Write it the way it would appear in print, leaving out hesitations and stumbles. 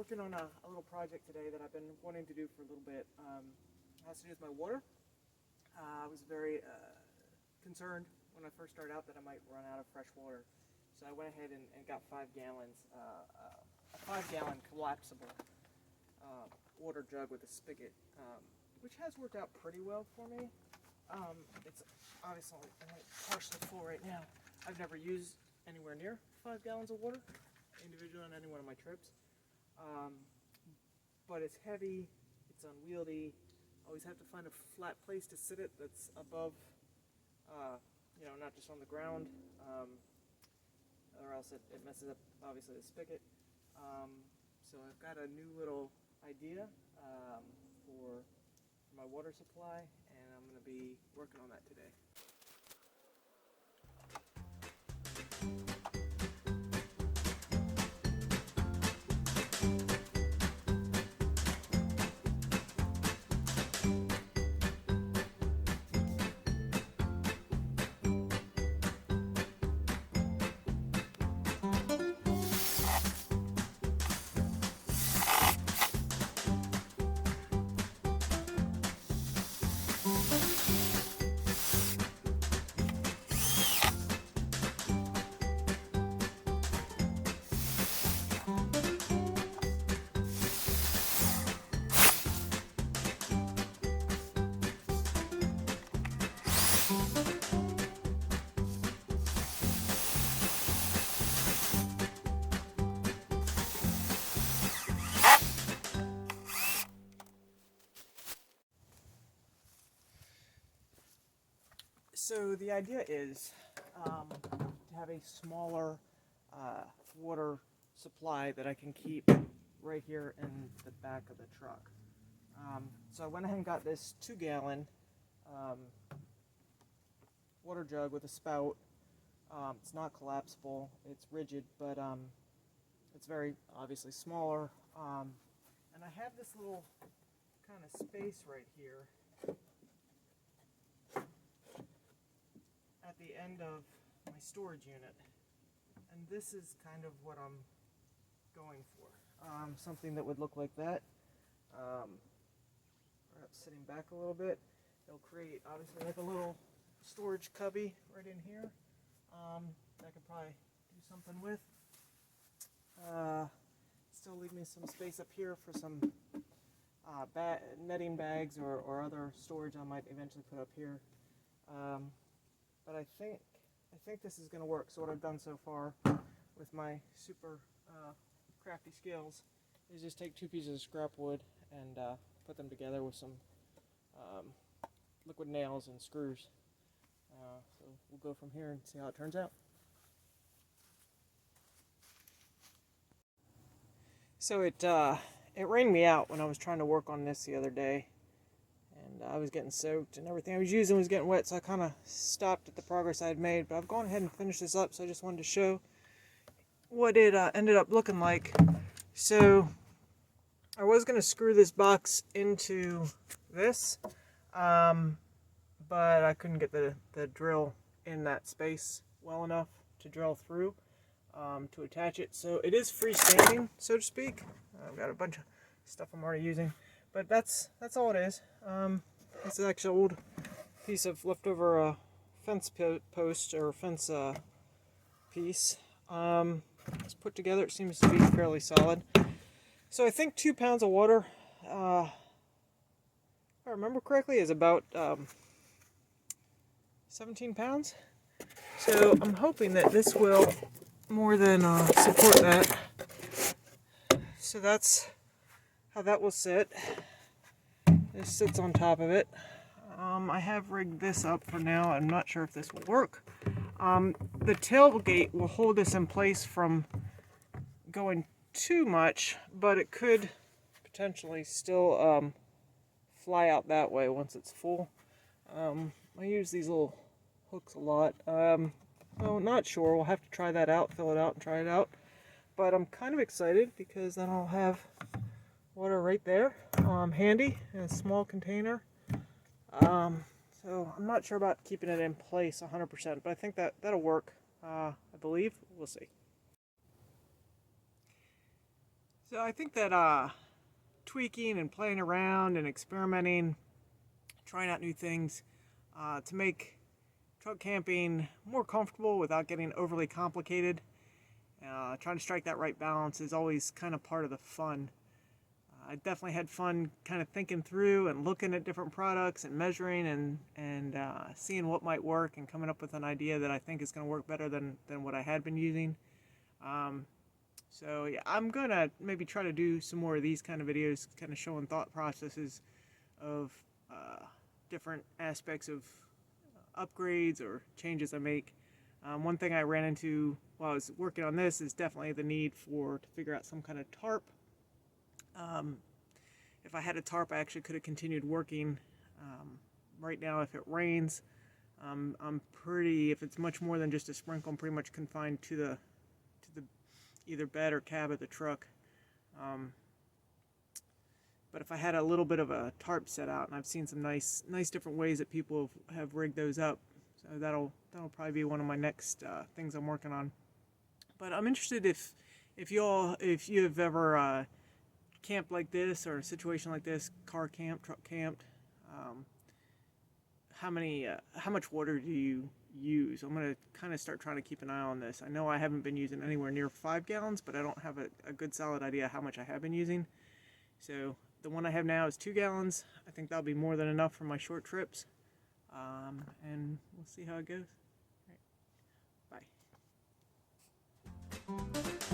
working on a little project today that I've been wanting to do for a little bit. It has to do with my water. I was very concerned when I first started out that I might run out of fresh water. So I went ahead and got 5 gallons, a 5-gallon collapsible water jug with a spigot, which has worked out pretty well for me. It's obviously partially full right now. I've never used anywhere near 5 gallons of water individually on any one of my trips. But it's heavy, it's unwieldy. Always have to find a flat place to sit it that's above, not just on the ground, or else it messes up, obviously, the spigot. So I've got a new little idea for my water supply, and I'm going to be working on that today. So the idea is to have a smaller water supply that I can keep right here in the back of the truck. So I went ahead and got this 2-gallon water jug with a spout. It's not collapsible, it's rigid, but it's very obviously smaller. And I have this little kind of space right here at the end of my storage unit, and this is kind of what I'm going for. Something that would look like that, perhaps sitting back a little bit. It'll create obviously like a little storage cubby right in here that I could probably do something with. Still leave me some space up here for some netting bags or other storage I might eventually put up here. But I think this is going to work. So what I've done so far with my super crafty skills is just take 2 pieces of scrap wood and put them together with some liquid nails and screws. So we'll go from here and see how it turns out. So it rained me out when I was trying to work on this the other day. I was getting soaked and everything I was using was getting wet, so I kind of stopped at the progress I had made. But I've gone ahead and finished this up, so I just wanted to show what it ended up looking like. So I was going to screw this box into this, but I couldn't get the drill in that space well enough to drill through to attach it. So it is freestanding, so to speak. I've got a bunch of stuff I'm already using, but that's all it is. This is actually an old piece of leftover fence post or fence piece. It's put together. It seems to be fairly solid. So I think 2 pounds of water, if I remember correctly, is about 17 pounds. So I'm hoping that this will more than support that. So that's how that will sit. This sits on top of it. I have rigged this up for now. I'm not sure if this will work. The tailgate will hold this in place from going too much, but it could potentially still fly out that way once it's full. I use these little hooks a lot. Well, not sure. We'll have to try that out, fill it out, and try it out. But I'm kind of excited because then I'll have water right there, handy in a small container. So I'm not sure about keeping it in place 100%, but I think that'll work. I believe. We'll see. So I think that tweaking and playing around and experimenting, trying out new things to make truck camping more comfortable without getting overly complicated. Trying to strike that right balance is always kind of part of the fun. I definitely had fun kind of thinking through and looking at different products and measuring and seeing what might work and coming up with an idea that I think is going to work better than what I had been using. So yeah, I'm going to maybe try to do some more of these kind of videos, kind of showing thought processes of different aspects of upgrades or changes I make. One thing I ran into while I was working on this is definitely the need to figure out some kind of tarp. If I had a tarp, I actually could have continued working. Right now, if it rains, if it's much more than just a sprinkle, I'm pretty much confined to the either bed or cab of the truck. But if I had a little bit of a tarp set out, and I've seen some nice different ways that people have rigged those up, so that'll probably be one of my next things I'm working on. But I'm interested if you have ever camped like this or a situation like this, car camped, truck camped. How much water do you use? I'm gonna kind of start trying to keep an eye on this. I know I haven't been using anywhere near 5 gallons, but I don't have a good solid idea how much I have been using. So the one I have now is 2 gallons. I think that'll be more than enough for my short trips. And we'll see how it goes. All right. Bye.